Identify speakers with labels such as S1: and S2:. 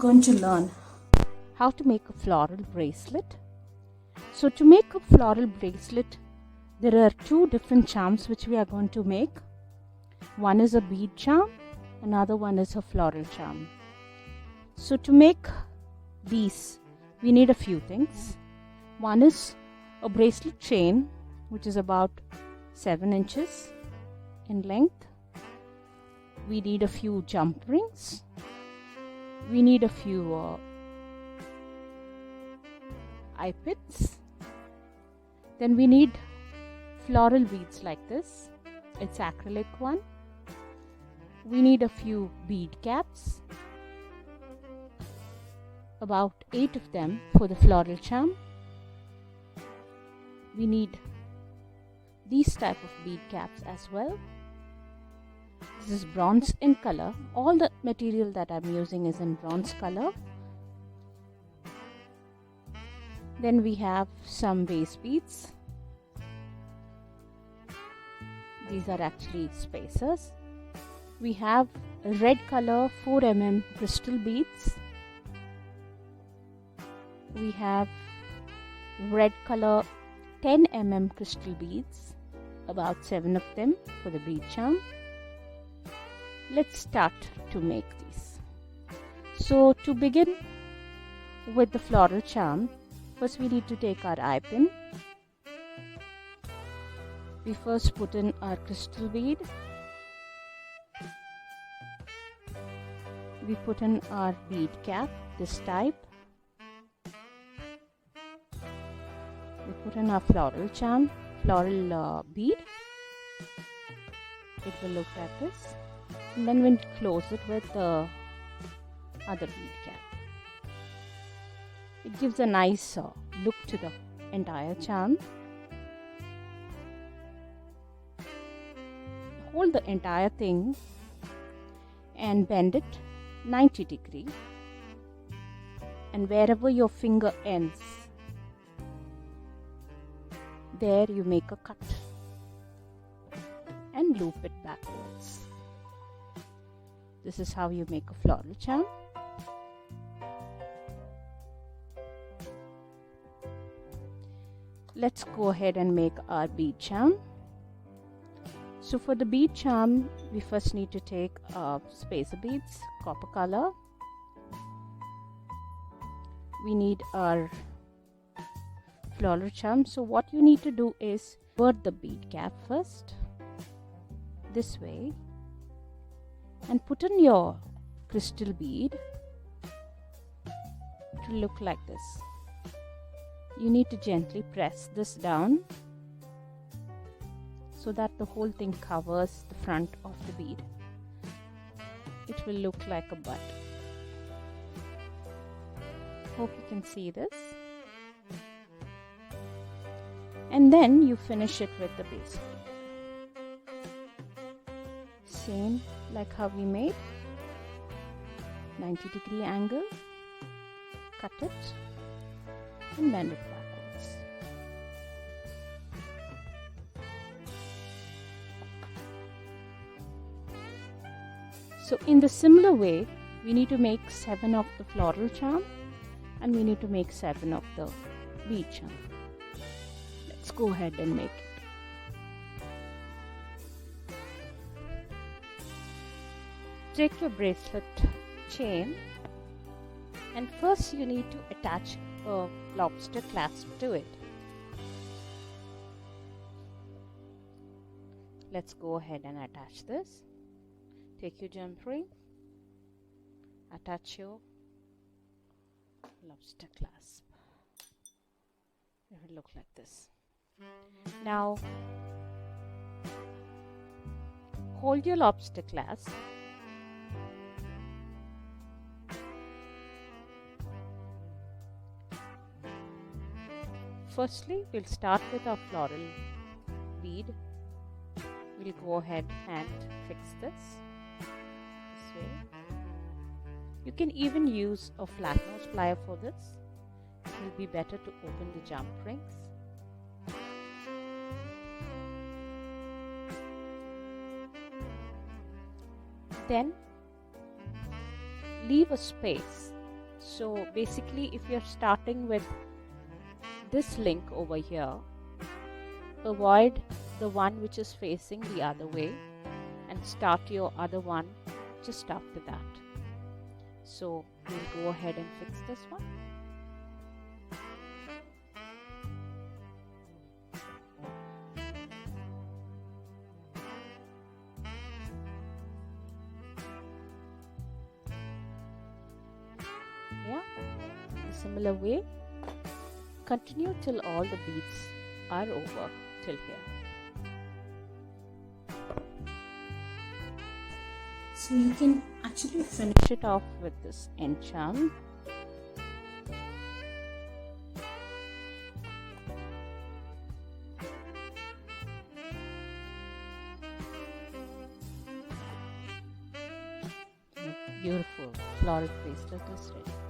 S1: going to learn how to make a floral bracelet. So to make a floral bracelet, there are two different charms which we are going to make. One is a bead charm, another one is a floral charm. So to make these, we need a few things. One is a bracelet chain, which is about 7 inches in length. We need a few jump rings. We need a few eye pins. Then we need floral beads like this. It's acrylic one. We need a few bead caps, about 8 of them for the floral charm. We need these type of bead caps as well. This is bronze in color. All the material that I'm using is in bronze color. Then we have some base beads. These are actually spacers. We have red color 4 mm crystal beads. We have red color 10 mm crystal beads, about 7 of them for the bead charm. Let's start to make these. So to begin with the floral charm, first we need to take our eye pin. We first put in our crystal bead. We put in our bead cap, this type. We put in our floral charm, floral bead. It will look like this. And then we'll close it with the other bead cap. It gives a nice look to the entire charm. Hold the entire thing and bend it 90 degrees, and wherever your finger ends, there you make a cut and loop it backwards. This is how you make a floral charm. Let's go ahead and make our bead charm. So for the bead charm, we first need to take spacer beads, copper color. We need our floral charm. So what you need to do is invert the bead cap first, this way, and put in your crystal bead to look like this. You need to gently press this down so that the whole thing covers the front of the bead. It will look like a bud. Hope you can see this. And then you finish it with the base bead. Same like how we made. 90-degree angle. Cut it and bend it backwards. So in the similar way, we need to make 7 of the floral charm and we need to make 7 of the bead charm. Let's go ahead and make it. Take your bracelet chain, and first you need to attach a lobster clasp to it. Let's go ahead and attach this. Take your jump ring, attach your lobster clasp. It will look like this. Now hold your lobster clasp. Firstly, we'll start with our floral bead. We'll go ahead and fix this way. You can even use a flat nose plier for this. It will be better to open the jump rings. Then leave a space So basically, if you're starting with this link over here, avoid the one which is facing the other way and start your other one just after that. So we'll go ahead and fix this one. Yeah, in a similar way, continue till all the beads are over till here. So you can actually finish it off with this end charm. Beautiful floral bracelet is ready.